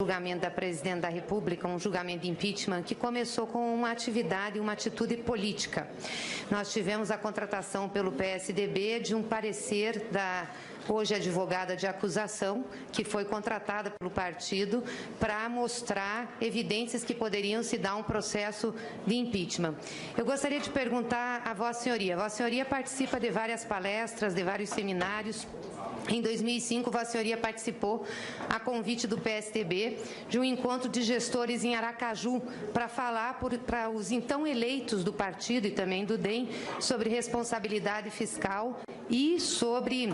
julgamento da Presidente da República, um julgamento de impeachment que começou com uma atividade, uma atitude política. Nós tivemos a contratação pelo PSDB de um parecer da hoje advogada de acusação, que foi contratada pelo partido para mostrar evidências que poderiam se dar um processo de impeachment. Eu gostaria de perguntar a Vossa Senhoria participa de várias palestras, de vários seminários. Em 2005, Vossa Senhoria participou, a convite do PSDB, de um encontro de gestores em Aracaju para falar para os então eleitos do partido e também do DEM sobre responsabilidade fiscal e sobre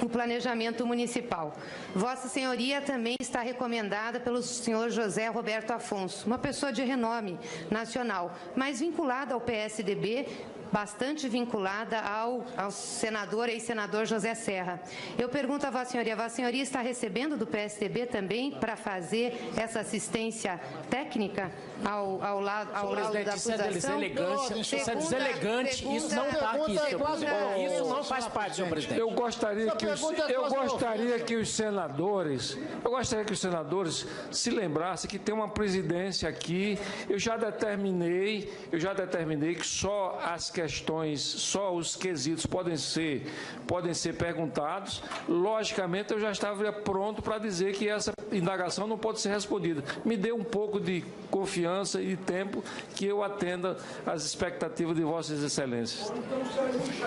o planejamento municipal. Vossa Senhoria também está recomendada pelo senhor José Roberto Afonso, uma pessoa de renome nacional, mas vinculada ao PSDB, bastante vinculada ao senador, ex-senador José Serra. Eu pergunto a Vossa Senhoria está recebendo do PSDB também para fazer essa assistência técnica ao lado da acusação? Isso é deselegante, isso não está aqui, senhor presidente. Isso não faz parte, senhor presidente. Eu gostaria que os senadores se lembrassem que tem uma presidência aqui. Eu já determinei que só as questões, só os quesitos podem ser perguntados. Logicamente, eu já estava pronto para dizer que essa indagação não pode ser respondida. Me dê um pouco de confiança e tempo que eu atenda às expectativas de Vossas Excelências.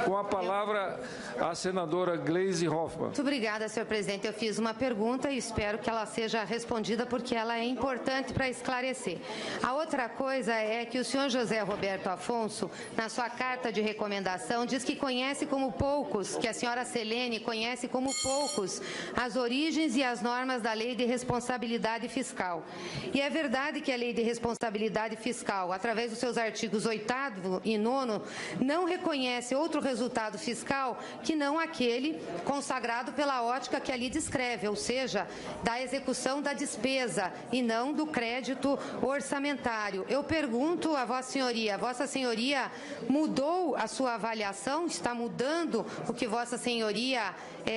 Com a palavra, a senadora Gleisi Hoffmann. Muito obrigada, senhor presidente. Eu fiz uma pergunta e espero que ela seja respondida, porque ela é importante para esclarecer. A outra coisa é que o senhor José Roberto Afonso, na sua carta de recomendação, diz que conhece como poucos, que a senhora Selene conhece como poucos, as origens e as normas da Lei de Responsabilidade Fiscal. E é verdade que a Lei de Responsabilidade Fiscal, através dos seus artigos 8º e 9º, não reconhece outro resultado fiscal que não aquele consagrado pela ótica que ali descreve, ou seja, da execução da despesa e não do crédito orçamentário. Eu pergunto a Vossa Senhoria mudou a sua avaliação? Está mudando o que Vossa Senhoria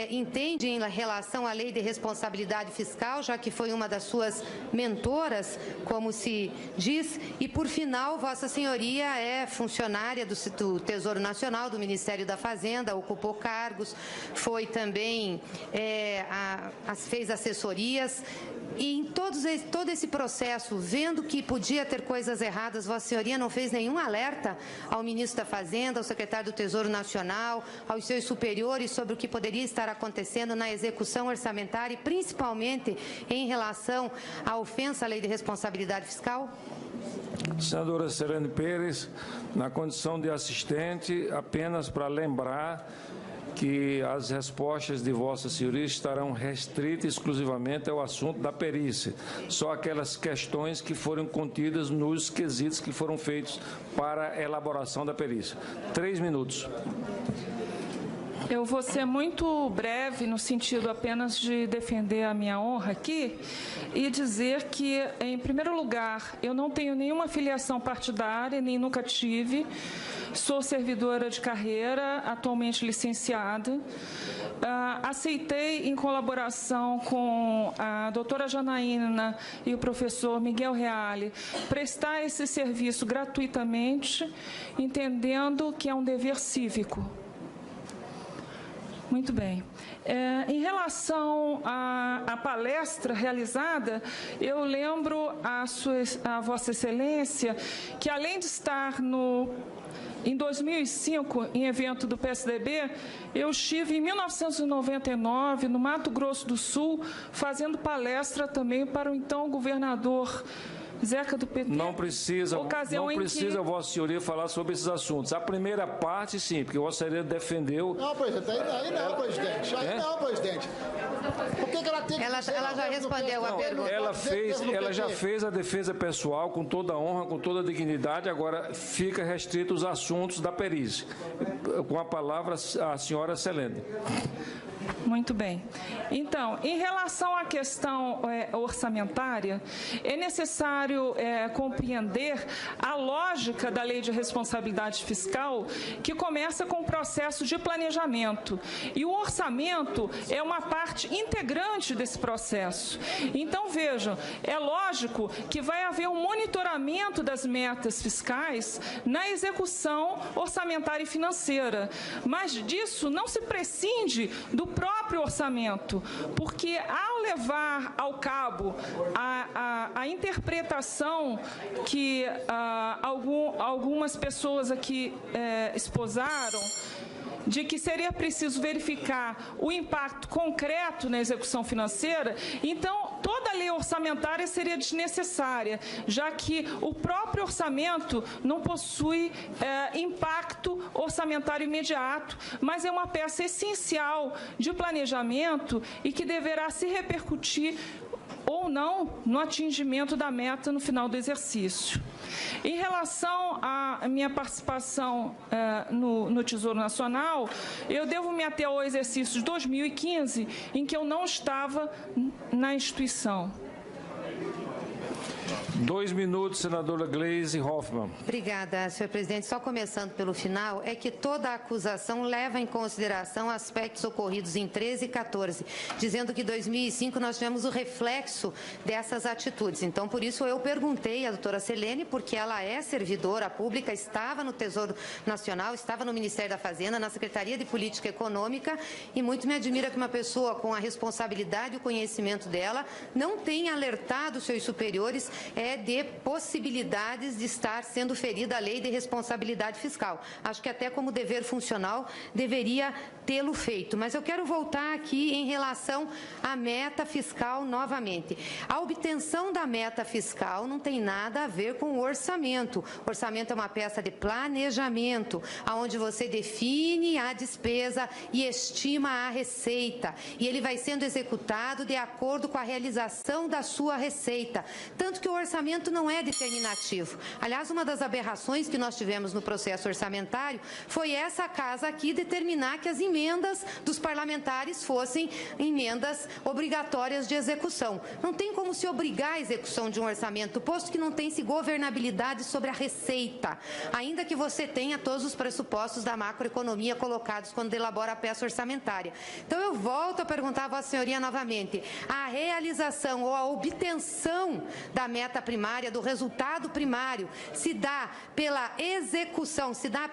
entende em relação à Lei de Responsabilidade Fiscal, já que foi uma das suas mentoras, como se diz? E, por final, Vossa Senhoria é funcionária do Tesouro Nacional, do Ministério da Fazenda, ocupou cargos, foi também, fez assessorias. E em todo esse processo, vendo que podia ter coisas erradas, Vossa Senhoria não fez nenhum alerta ao ministro da Fazenda, ao secretário do Tesouro Nacional, aos seus superiores sobre o que poderia estar acontecendo na execução orçamentária e principalmente em relação à ofensa à Lei de Responsabilidade Fiscal? Senadora Selene Pérez, na condição de assistente, apenas para lembrar que as respostas de Vossa Senhoria estarão restritas exclusivamente ao assunto da perícia. Só aquelas questões que foram contidas nos quesitos que foram feitos para a elaboração da perícia. 3 minutos. Eu vou ser muito breve no sentido apenas de defender a minha honra aqui e dizer que, em primeiro lugar, eu não tenho nenhuma filiação partidária, nem nunca tive. Sou servidora de carreira, atualmente licenciada. Aceitei, em colaboração com a doutora Janaína e o professor Miguel Reale, prestar esse serviço gratuitamente, entendendo que é um dever cívico. Muito bem. Em relação à palestra realizada, eu lembro a Vossa Excelência que, além de estar em 2005, em evento do PSDB, eu estive em 1999, no Mato Grosso do Sul, fazendo palestra também para o então governador Zeca do PT. Não precisa Vossa Senhoria falar sobre esses assuntos. A primeira parte, sim, porque Vossa Senhoria defendeu... Não, presidente, aí não, presidente. Aí não, presidente. Por que ela tem ela já respondeu a pergunta. Ela já fez a defesa pessoal com toda a honra, com toda a dignidade, agora fica restrito os assuntos da perícia. Com a palavra, a senhora Selene. Muito bem. Então, em relação à questão orçamentária, é necessário compreender a lógica da Lei de Responsabilidade Fiscal, que começa com o processo de planejamento. E o orçamento é uma parte integrante desse processo. Então, vejam, é lógico que vai haver um monitoramento das metas fiscais na execução orçamentária e financeira. Mas disso não se prescinde do próprio orçamento, porque ao levar ao cabo a interpretação que algumas pessoas aqui esposaram, de que seria preciso verificar o impacto concreto na execução financeira, então toda a lei orçamentária seria desnecessária, já que o próprio orçamento não possui impacto orçamentário imediato, mas é uma peça essencial de planejamento e que deverá se repercutir ou não no atingimento da meta no final do exercício. Em relação à minha participação no Tesouro Nacional, eu devo me ater ao exercício de 2015, em que eu não estava na instituição. 2 minutos, senadora Gleisi Hoffmann. Obrigada, senhor presidente. Só começando pelo final, é que toda a acusação leva em consideração aspectos ocorridos em 13 e 14, dizendo que em 2005 nós tivemos o reflexo dessas atitudes. Então, por isso eu perguntei à doutora Selene, porque ela é servidora pública, estava no Tesouro Nacional, estava no Ministério da Fazenda, na Secretaria de Política Econômica, e muito me admira que uma pessoa com a responsabilidade e o conhecimento dela não tenha alertado seus superiores de possibilidades de estar sendo ferida a lei de responsabilidade fiscal. Acho que até como dever funcional deveria tê-lo feito. Mas eu quero voltar aqui em relação à meta fiscal novamente. A obtenção da meta fiscal não tem nada a ver com o orçamento. O orçamento é uma peça de planejamento, onde você define a despesa e estima a receita. E ele vai sendo executado de acordo com a realização da sua receita. Tanto que o orçamento não é determinativo. Aliás, uma das aberrações que nós tivemos no processo orçamentário foi essa casa aqui determinar que as emendas dos parlamentares fossem emendas obrigatórias de execução. Não tem como se obrigar a execução de um orçamento, posto que não tem-se governabilidade sobre a receita, ainda que você tenha todos os pressupostos da macroeconomia colocados quando elabora a peça orçamentária. Então, eu volto a perguntar à Vossa Senhoria novamente. A realização ou a obtenção da meta primária, do resultado primário, se dá pela execução, se dá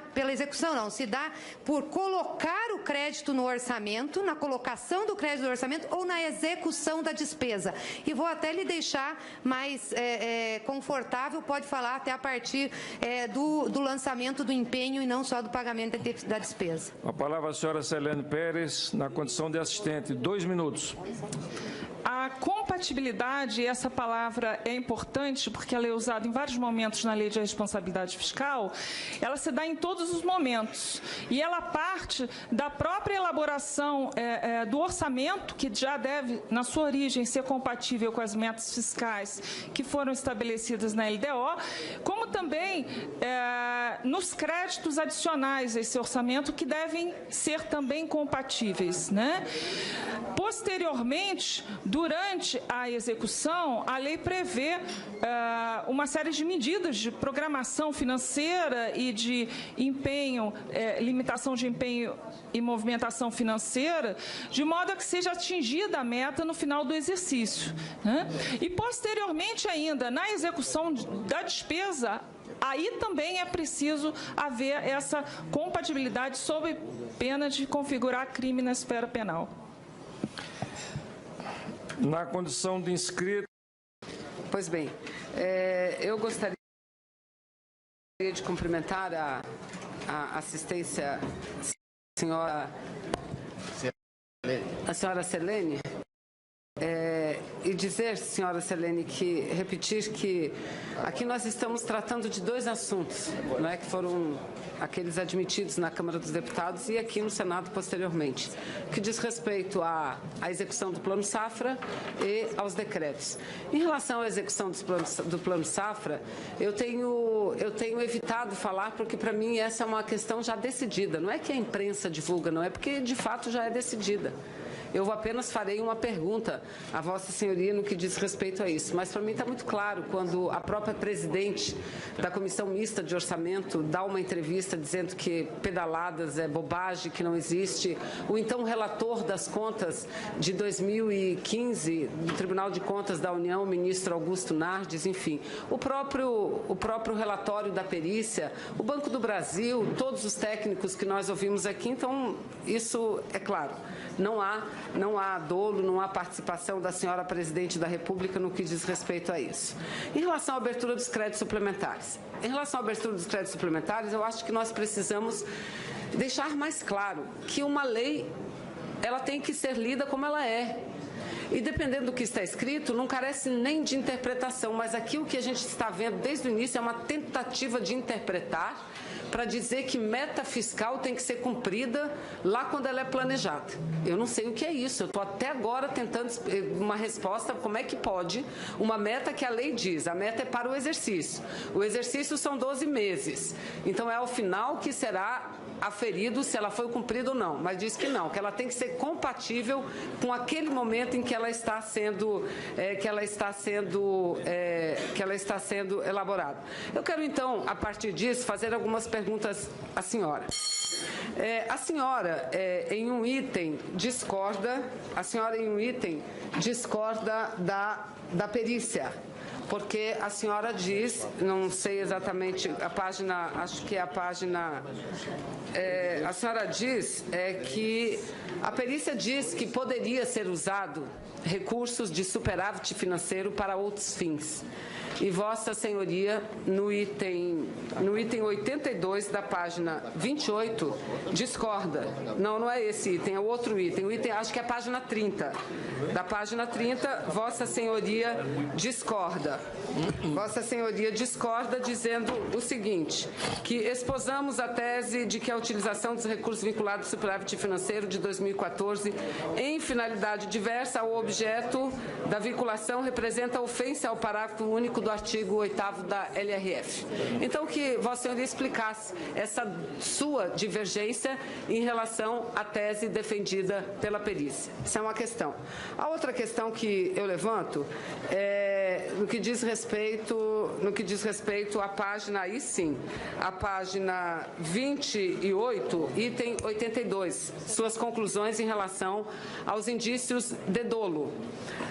por colocar o crédito no orçamento, na colocação do crédito no orçamento ou na execução da despesa. E vou até lhe deixar mais confortável, pode falar até a partir do lançamento do empenho e não só do pagamento da despesa. A palavra à senhora Selene Pérez, na condição de assistente. 2 minutos. A compatibilidade, essa palavra é importante porque ela é usada em vários momentos na Lei de Responsabilidade Fiscal, ela se dá em todos os momentos e ela parte da própria elaboração do orçamento, que já deve, na sua origem, ser compatível com as metas fiscais que foram estabelecidas na LDO, como também nos créditos adicionais a esse orçamento, que devem ser também compatíveis, né? Posteriormente, durante a execução, a lei prevê uma série de medidas de programação financeira e de empenho, limitação de empenho e movimentação financeira, de modo a que seja atingida a meta no final do exercício, né? E, posteriormente ainda, na execução da despesa, aí também é preciso haver essa compatibilidade sob pena de configurar crime na esfera penal. Na condição de inscrito. Pois bem, eu gostaria de cumprimentar a assistência, a senhora Selene, e dizer, senhora Selene, repetir que aqui nós estamos tratando de 2 assuntos, não é, que foram aqueles admitidos na Câmara dos Deputados e aqui no Senado posteriormente, que diz respeito à execução do Plano Safra e aos decretos. Em relação à execução do Plano Safra, eu tenho evitado falar, porque para mim essa é uma questão já decidida. Não é que a imprensa divulga, não é, porque de fato já é decidida. eu apenas farei uma pergunta a Vossa Senhoria no que diz respeito a isso. Mas para mim está muito claro quando a própria presidente da Comissão Mista de Orçamento dá uma entrevista dizendo que pedaladas é bobagem, que não existe. O então relator das contas de 2015 do Tribunal de Contas da União, o ministro Augusto Nardes, enfim, o próprio relatório da perícia, o Banco do Brasil, todos os técnicos que nós ouvimos aqui. Então, isso é claro. Não há dolo, não há participação da senhora presidente da República no que diz respeito a isso. Em relação à abertura dos créditos suplementares. Em relação à abertura dos créditos suplementares, eu acho que nós precisamos deixar mais claro que uma lei, ela tem que ser lida como ela é. E dependendo do que está escrito, não carece nem de interpretação, mas aqui o que a gente está vendo desde o início é uma tentativa de interpretar para dizer que meta fiscal tem que ser cumprida lá quando ela é planejada. Eu não sei o que é isso, eu estou até agora tentando uma resposta, como é que pode uma meta que a lei diz, a meta é para o exercício são 12 meses, então é ao final que será aferido se ela foi cumprida ou não, mas diz que não, que ela tem que ser compatível com aquele momento em que ela está sendo, elaborada. Eu quero então, a partir disso, fazer algumas perguntas à senhora. A senhora, em um item, discorda da perícia. Porque a senhora diz, não sei exatamente a página, acho que é a página, a senhora diz que a perícia diz que poderia ser usado recursos de superávit financeiro para outros fins. E Vossa Senhoria, no item 82 da página 28, discorda. Não é esse item, é o outro item. O item, acho que é a página 30. Da página 30, Vossa Senhoria discorda. Vossa Senhoria discorda dizendo o seguinte, que esposamos a tese de que a utilização dos recursos vinculados ao superávit financeiro de 2014 em finalidade diversa ao objeto da vinculação representa ofensa ao parágrafo único do artigo 8º da LRF. Então, que Vossa Senhoria explicasse essa sua divergência em relação à tese defendida pela perícia. Essa é uma questão. A outra questão que eu levanto é no que diz respeito à página, aí sim, a página 28, item 82, suas conclusões em relação aos indícios de dolo.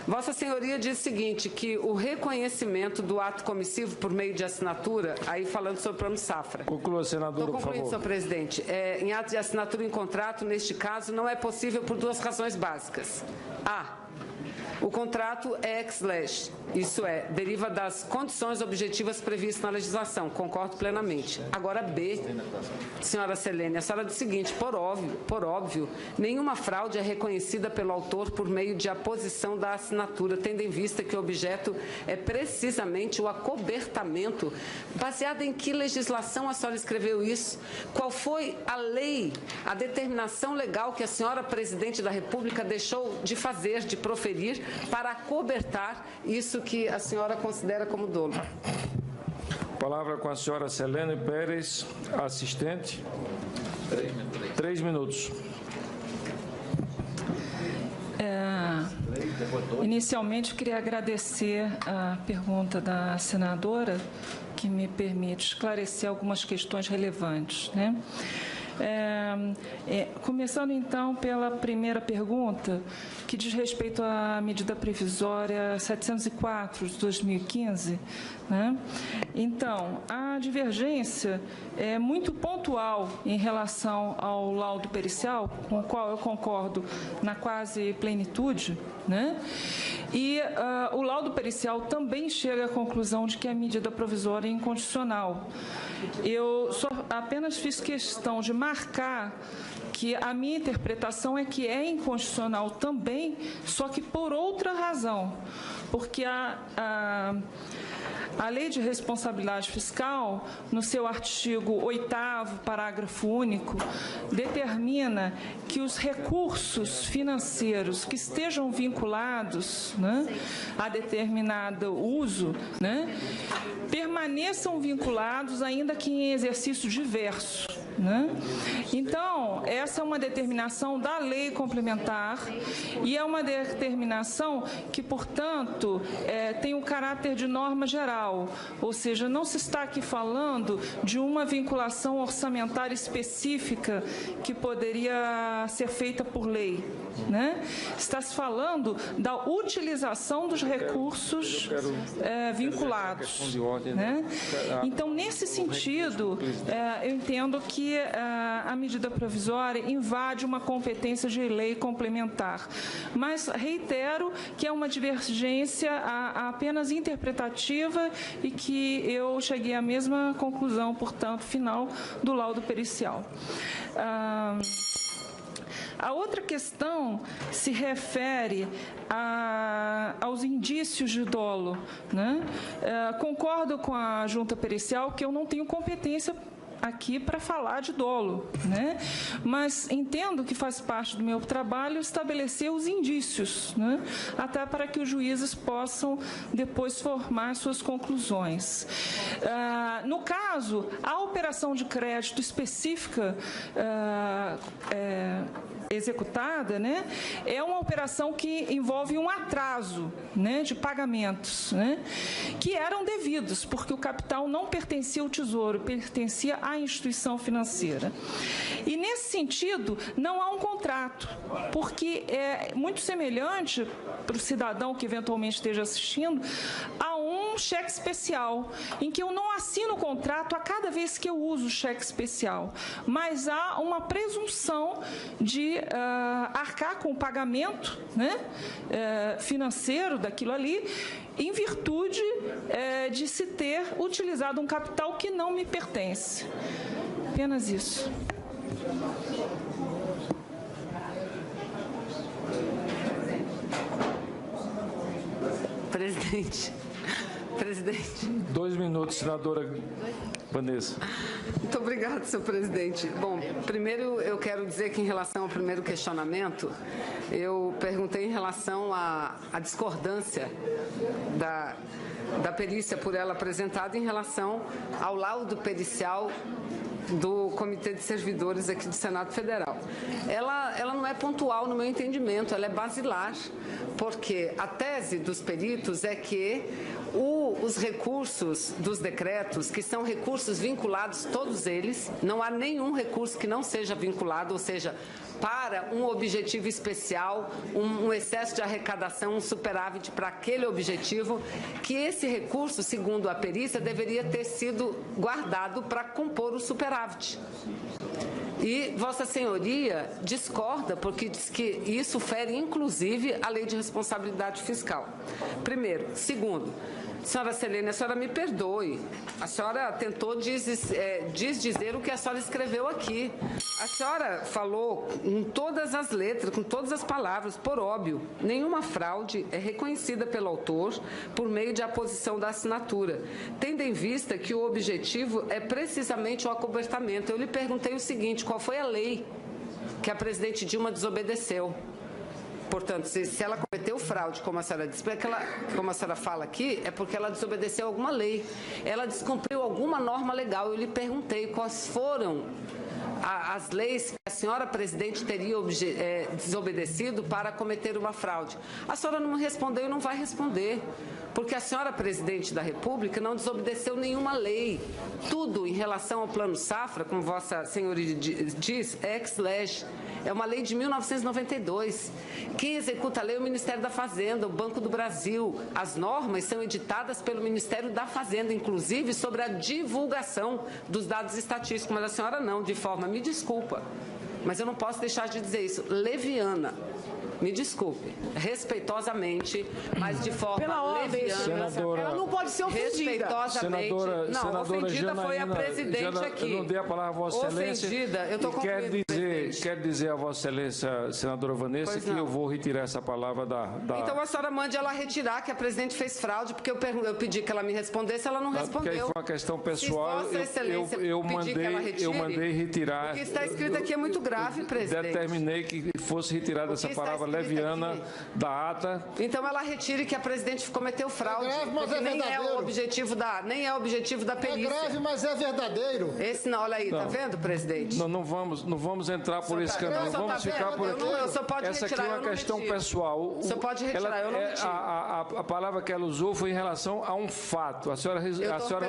Vossa Senhoria diz o seguinte, que o reconhecimento do ato comissivo por meio de assinatura, aí falando sobre o plano safra. Conclua, senadora, por favor. Estou concluindo, senhor presidente. Em ato de assinatura em contrato, neste caso, não é possível por duas razões básicas. O contrato é ex lege, isso é, deriva das condições objetivas previstas na legislação, concordo plenamente. Agora, B, senhora Selene, a senhora diz o seguinte, por óbvio, nenhuma fraude é reconhecida pelo autor por meio de aposição da assinatura, tendo em vista que o objeto é precisamente o acobertamento. Baseado em que legislação a senhora escreveu isso? Qual foi a lei, a determinação legal que a senhora presidente da República deixou de fazer, de proferir, para acobertar isso que a senhora considera como dolo? Palavra com a senhora Selene Pérez, assistente. 3 minutos. Inicialmente, eu queria agradecer a pergunta da senadora, que me permite esclarecer algumas questões relevantes, né? Começando, então, pela primeira pergunta, que diz respeito à medida provisória 704 de 2015. Né? Então, a divergência é muito pontual em relação ao laudo pericial, com o qual eu concordo na quase plenitude, né? E o laudo pericial também chega à conclusão de que a medida provisória é inconstitucional. Eu só apenas fiz questão de marcar que a minha interpretação é que é inconstitucional também, só que por outra razão, porque a Lei de Responsabilidade Fiscal, no seu artigo 8º, parágrafo único, determina que os recursos financeiros que estejam vinculados, né, a determinado uso, né, permaneçam vinculados, ainda que em exercício diverso. né? Então, essa é uma determinação da lei complementar e é uma determinação que, portanto, tem um caráter de norma geral, ou seja, não se está aqui falando de uma vinculação orçamentária específica que poderia ser feita por lei, né? Está se falando da utilização dos recursos vinculados, né? Então, nesse sentido, eu entendo que a medida provisória invade uma competência de lei complementar, mas reitero que é uma divergência apenas interpretativa e que eu cheguei à mesma conclusão, portanto, final do laudo pericial. A outra questão se refere aos indícios de dolo, né? Concordo com a junta pericial que eu não tenho competência aqui para falar de dolo, né? Mas entendo que faz parte do meu trabalho estabelecer os indícios, né? Até para que os juízes possam depois formar suas conclusões. No caso, a operação de crédito específica executada, né, é uma operação que envolve um atraso, né, de pagamentos, né, que eram devidos, porque o capital não pertencia ao Tesouro, pertencia à instituição financeira. E, nesse sentido, não há um contrato, porque é muito semelhante para o cidadão que eventualmente esteja assistindo a um cheque especial, em que eu não assino o contrato a cada vez que eu uso o cheque especial, mas há uma presunção de arcar com o pagamento, né, financeiro daquilo ali, em virtude de se ter utilizado um capital que não me pertence. Apenas isso. Presidente. 2 minutos, senadora Vanessa. Muito obrigada, senhor presidente. Bom, primeiro eu quero dizer que, em relação ao primeiro questionamento, eu perguntei em relação à discordância da perícia por ela apresentada em relação ao laudo pericial do Comitê de Servidores aqui do Senado Federal. Ela não é pontual no meu entendimento, ela é basilar, porque a tese dos peritos é que os recursos dos decretos, que são recursos vinculados, todos eles, não há nenhum recurso que não seja vinculado, ou seja, para um objetivo especial, um excesso de arrecadação, um superávit para aquele objetivo, que esse recurso, segundo a perícia, deveria ter sido guardado para compor o superávit. E Vossa Senhoria discorda, porque diz que isso fere, inclusive, a Lei de Responsabilidade Fiscal. Primeiro. Segundo, senhora Selene, a senhora me perdoe. A senhora tentou dizer o que a senhora escreveu aqui. A senhora falou com todas as letras, com todas as palavras, por óbvio. Nenhuma fraude é reconhecida pelo autor por meio de aposição da assinatura, tendo em vista que o objetivo é precisamente o acobertamento. Eu lhe perguntei o seguinte: qual foi a lei que a presidente Dilma desobedeceu? Portanto, se ela cometeu fraude, como a senhora disse, como a senhora fala aqui, é porque ela desobedeceu alguma lei. Ela descumpriu alguma norma legal. Eu lhe perguntei quais foram as leis que a senhora presidente teria desobedecido para cometer uma fraude. A senhora não respondeu e não vai responder, porque a senhora presidente da República não desobedeceu nenhuma lei. Tudo em relação ao Plano Safra, como Vossa Senhoria diz, é ex lege. É uma lei de 1992. Quem executa a lei é o Ministério da Fazenda, o Banco do Brasil. As normas são editadas pelo Ministério da Fazenda, inclusive sobre a divulgação dos dados estatísticos. Mas a senhora não, de forma, me desculpa, mas eu não posso deixar de dizer isso, leviana. Me desculpe, respeitosamente, mas de forma leviana. Senadora, ela não pode ser ofendida. Respeitosamente. Senadora ofendida Janaína, foi a presidente aqui. Eu não dei a palavra a Vossa Excelência. Ofendida, eu estou concluindo. dizer a Vossa Excelência, senadora Vanessa, que eu vou retirar essa palavra da... Então a senhora mande ela retirar, que a presidente fez fraude, porque eu pedi que ela me respondesse, ela não respondeu. Porque aí foi uma questão pessoal, eu mandei retirar... O que está escrito aqui é muito grave, presidente. Determinei que fosse retirada essa palavra leviana da ata. Então ela retire que a presidente cometeu fraude, porque nem é o objetivo da perícia. É grave, mas é verdadeiro. Esse não, olha aí, tá vendo, presidente? Não vamos entrar por esse caminho, vamos ficar por aqui. Essa aqui é uma questão pessoal. Você pode retirar, eu não retiro. A palavra que ela usou foi em relação a um fato. A senhora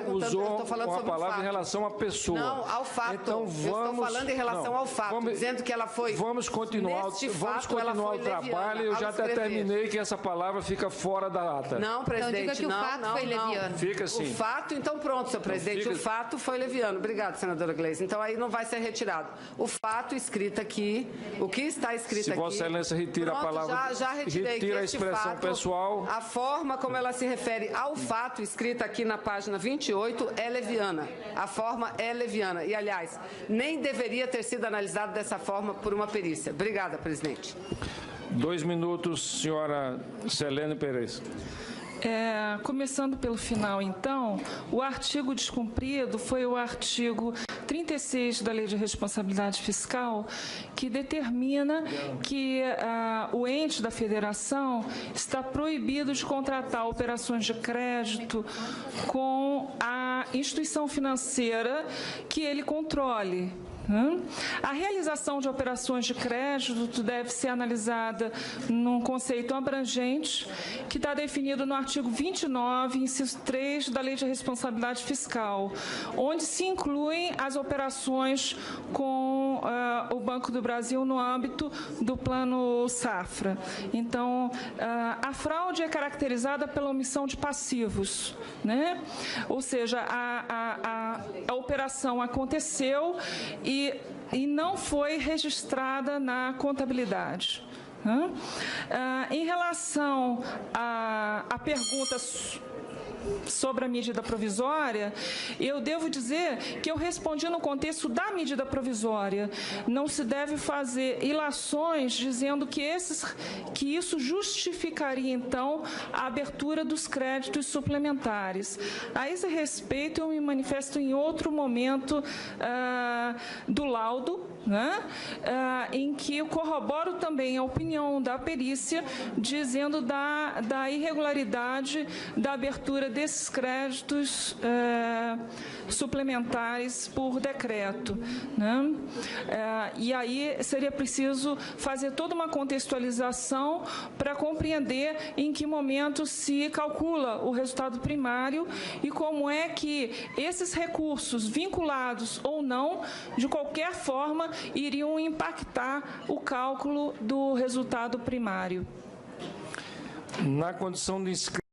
usou uma palavra em relação à pessoa. Não, ao fato. Então vamos... Eu estou falando em relação ao fato, dizendo que ela foi... Vamos continuar o trabalho. Eu já determinei que essa palavra fica fora da ata. Não, presidente, então, diga que o fato foi leviano. Fica assim. O fato, então pronto, senhor presidente. O fato foi leviano. Obrigado, senadora Gleisi. Então aí não vai ser retirado. O fato escrito aqui, o que está escrito aqui... Se Vossa Excelência retira a palavra... Já retirei. Retira a expressão fato, pessoal... A forma como ela se refere ao fato escrito aqui na página 28 é leviana. A forma é leviana. E, aliás, nem deveria ter sido analisado dessa forma por uma perícia. Obrigada, presidente. 2 minutos, senhora Selene Perez. Começando pelo final, então, o artigo descumprido foi o artigo 36 da Lei de Responsabilidade Fiscal, que determina que o ente da federação está proibido de contratar operações de crédito com a instituição financeira que ele controle. A realização de operações de crédito deve ser analisada num conceito abrangente que está definido no artigo 29, inciso 3 da Lei de Responsabilidade Fiscal, onde se incluem as operações com o Banco do Brasil no âmbito do Plano Safra. Então, a fraude é caracterizada pela omissão de passivos, né? Ou seja, a operação aconteceu e não foi registrada na contabilidade. Em relação à pergunta sobre a medida provisória, eu devo dizer que eu respondi no contexto da medida provisória. Não se deve fazer ilações dizendo que isso justificaria, então, a abertura dos créditos suplementares. A esse respeito, eu me manifesto em outro momento do laudo, né, em que eu corroboro também a opinião da perícia, dizendo da irregularidade da abertura desses créditos suplementares por decreto, né? E aí seria preciso fazer toda uma contextualização para compreender em que momento se calcula o resultado primário e como é que esses recursos, vinculados ou não, de qualquer forma, iriam impactar o cálculo do resultado primário. Na condição de inscrito